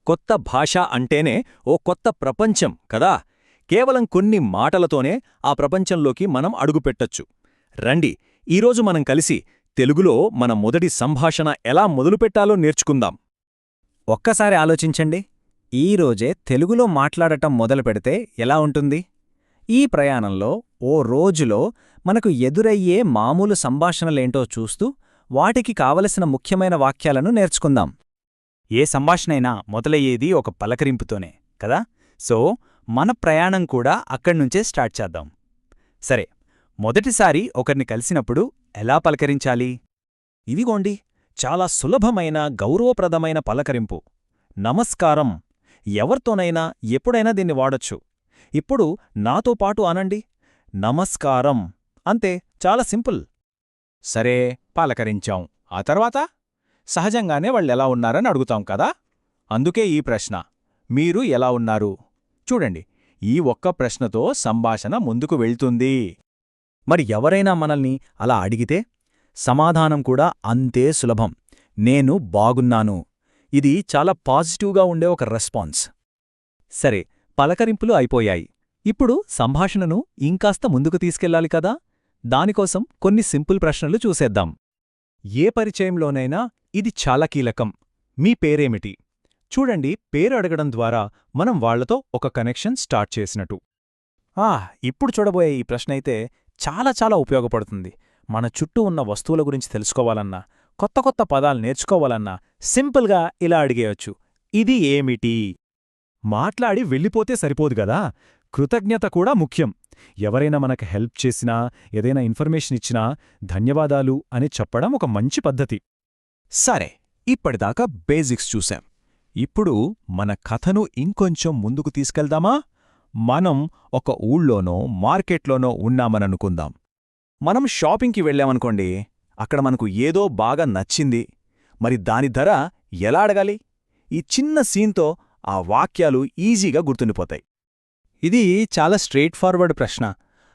కొత్త భాష అంటేనే ఓ కొత్త ప్రపంచం కదా. కేవలం కొన్ని మాటలతోనే ఆ ప్రపంచంలోకి మనం అడుగుపెట్టొచ్చు. రండి, ఈరోజు మనం కలిసి తెలుగులో మన మొదటి సంభాషణ ఎలా మొదలుపెట్టాలో నేర్చుకుందాం. ఒక్కసారి ఆలోచించండి. ఈరోజే తెలుగులో మాట్లాడటం మొదలుపెడితే ఎలా ఉంటుంది? ఈ ప్రయాణంలో ఓ రోజులో మనకు ఎదురయ్యే మామూలు సంభాషణలేంటో చూస్తూ వాటికి కావలసిన ముఖ్యమైన వాక్యాలను నేర్చుకుందాం. ఏ సంభాషణైనా మొదలయ్యేది ఒక పలకరింపుతోనే కదా. సో మన ప్రయాణం కూడా అక్కడ్నుంచే స్టార్ట్ చేద్దాం. సరే, మొదటిసారి ఒకరిని కలిసినప్పుడు ఎలా పలకరించాలి? ఇదిగోండి, చాలా సులభమైన గౌరవప్రదమైన పలకరింపు. నమస్కారం. ఎవరితోనైనా ఎప్పుడైనా దీన్ని వాడొచ్చు. ఇప్పుడు నాతో పాటు అనండి, నమస్కారం. అంతే, చాలా సింపుల్. సరే, పలకరించాం. ఆ తర్వాత సహజంగానే వాళ్ళెలా ఉన్నారని అడుగుతాం కదా. అందుకే ఈ ప్రశ్న, మీరు ఎలా ఉన్నారు? చూడండి, ఈ ఒక్క ప్రశ్నతో సంభాషణ ముందుకు వెళ్తుంది. మరి ఎవరైనా మనల్ని అలా అడిగితే సమాధానం కూడా అంతే సులభం, నేను బాగున్నాను. ఇది చాలా పాజిటివ్గా ఉండే ఒక రెస్పాన్స్. సరే, పలకరింపులు అయిపోయాయి. ఇప్పుడు సంభాషణను ఇంకాస్త ముందుకు తీసుకెళ్లాలి కదా. దానికోసం కొన్ని సింపుల్ ప్రశ్నలు చూసేద్దాం. ఏ పరిచయంలోనైనా ఇది చాలా కీలకం. మీ పేరేమిటి? చూడండి, పేరు అడగడం ద్వారా మనం వాళ్లతో ఒక కనెక్షన్ స్టార్ట్ చేసినట్టు. ఇప్పుడు చూడబోయే ఈ ప్రశ్నైతే చాలా చాలా ఉపయోగపడుతుంది. మన చుట్టూ ఉన్న వస్తువుల గురించి తెలుసుకోవాలన్నా, కొత్త కొత్త పదాలు నేర్చుకోవాలన్నా సింపుల్గా ఇలా అడిగేయొచ్చు, ఇది ఏమిటి? మాట్లాడి వెళ్ళిపోతే సరిపోదు గదా, కృతజ్ఞత కూడా ముఖ్యం. ఎవరైనా మనకు హెల్ప్ చేసినా, ఏదైనా ఇన్ఫర్మేషన్ ఇచ్చినా ధన్యవాదాలు అని చెప్పడం ఒక మంచి పద్ధతి. సరే, ఇప్పటిదాకా బేసిక్స్ చూశాం. ఇప్పుడు మన కథను ఇంకొంచెం ముందుకు తీసుకెళ్దామా? మనం ఒక ఊళ్ళోనో మార్కెట్లోనో ఉన్నామననుకుందాం. మనం షాపింగ్కి వెళ్ళామనుకోండి. అక్కడ మనకు ఏదో బాగా నచ్చింది. మరి దాని ధర ఎలా అడగాలి? ఈ చిన్న సీన్తో ఆ వాక్యాలు ఈజీగా గుర్తుండిపోతాయి. ఇది చాలా స్ట్రెయిట్ ఫార్వర్డ్ ప్రశ్న.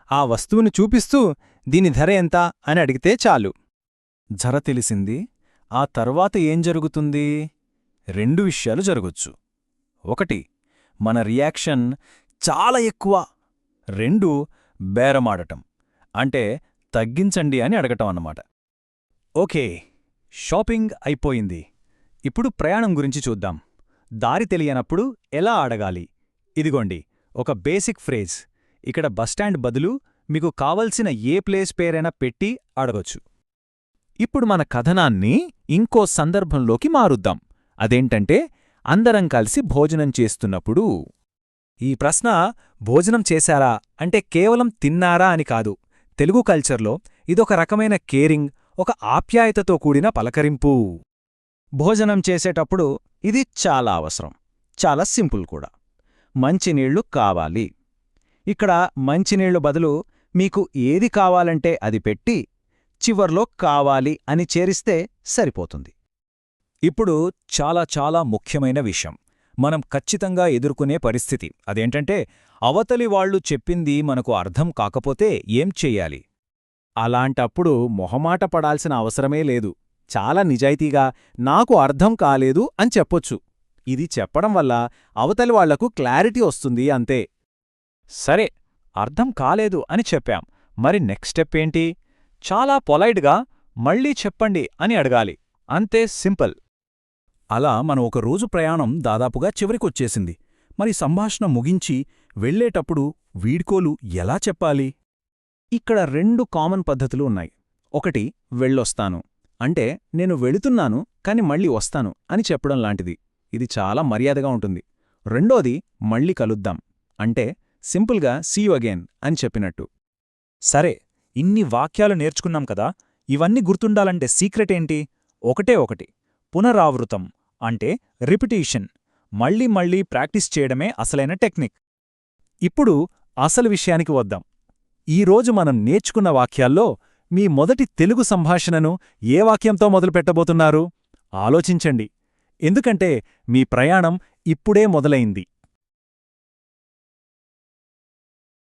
ఆ వస్తువును చూపిస్తూ దీని ధర ఎంత అని అడిగితే చాలు. ధర తెలిసింది. ఆ తర్వాత ఏం జరుగుతుంది? రెండు విషయాలు జరగొచ్చు. ఒకటి, మన రియాక్షన్ చాలా ఎక్కువ. రెండు, బేరమాడటం, అంటే తగ్గించండి అని అడగటం అన్నమాట. ఓకే, షాపింగ్ అయిపోయింది. ఇప్పుడు ప్రయాణం గురించి చూద్దాం. దారి తెలియనప్పుడు ఎలా అడగాలి? ఇదిగోండి ఒక బేసిక్ ఫ్రేజ్. ఇక్కడ బస్టాండ్ బదులు మీకు కావలసిన ఏ ప్లేస్ పేరైనా పెట్టి అడగొచ్చు. ఇప్పుడు మన కథనాన్ని ఇంకో సందర్భంలోకి మారుద్దాం. అదేంటంటే, అందరం కలిసి భోజనం చేస్తున్నప్పుడు. ఈ ప్రశ్న భోజనం చేశారా అంటే కేవలం తిన్నారా అని కాదు. తెలుగు కల్చర్లో ఇదొక రకమైన కేరింగ్, ఒక ఆప్యాయతతో కూడిన పలకరింపు. భోజనం చేసేటప్పుడు ఇది చాలా అవసరం. చాలా సింపుల్ కూడా. మంచినీళ్లు కావాలి. ఇక్కడ మంచినీళ్లు బదులు మీకు ఏది కావాలంటే అది పెట్టి చివర్లో కావాలి అని చేరిస్తే సరిపోతుంది. ఇప్పుడు చాలా చాలా ముఖ్యమైన విషయం, మనం ఖచ్చితంగా ఎదుర్కొనే పరిస్థితి. అదేంటంటే, అవతలి వాళ్లు చెప్పింది మనకు అర్థం కాకపోతే ఏం చెయ్యాలి? అలాంటప్పుడు మొహమాట పడాల్సిన అవసరమే లేదు. చాలా నిజాయితీగా నాకు అర్థం కాలేదు అని చెప్పొచ్చు. ఇది చెప్పడం వల్ల అవతలి వాళ్లకు క్లారిటీ వస్తుంది అంతే. సరే, అర్థం కాలేదు అని చెప్పాం. మరి నెక్స్ట్ స్టెప్ ఏంటి? చాలా పొలైట్గా మళ్ళీ చెప్పండి అని అడగాలి. అంతే, సింపుల్. అలా మన ఒక రోజు ప్రయాణం దాదాపుగా చివరికొచ్చేసింది. మరి సంభాషణ ముగించి వెళ్లేటప్పుడు వీడ్కోలు ఎలా చెప్పాలి? ఇక్కడ రెండు కామన్ పద్ధతులు ఉన్నాయి. ఒకటి, వెళ్ళొస్తాను అంటే నేను వెళుతున్నాను కాని మళ్ళీ వస్తాను అని చెప్పడం లాంటిది. ఇది చాలా మర్యాదగా ఉంటుంది. రెండోది, మళ్ళీ కలుద్దాం అంటే సింపుల్గా సీ యు అగైన్ అని చెప్పినట్టు. సరే, ఇన్ని వాక్యాలు నేర్చుకున్నాం కదా. ఇవన్నీ గుర్తుండాలంటే సీక్రెట్ ఏంటి? ఒకటే ఒకటి, పునరావృతం అంటే రిపిటీషన్. మళ్ళీ మళ్ళీ ప్రాక్టీస్ చేయడమే అసలైన టెక్నిక్. ఇప్పుడు అసలు విషయానికి వద్దాం. ఈరోజు మనం నేర్చుకున్న వాక్యాల్లో మీ మొదటి తెలుగు సంభాషణను ఏ వాక్యంతో మొదలుపెట్టబోతున్నారు? ఆలోచించండి. ఎందుకంటే మీ ప్రయాణం ఇప్పుడే మొదలైంది.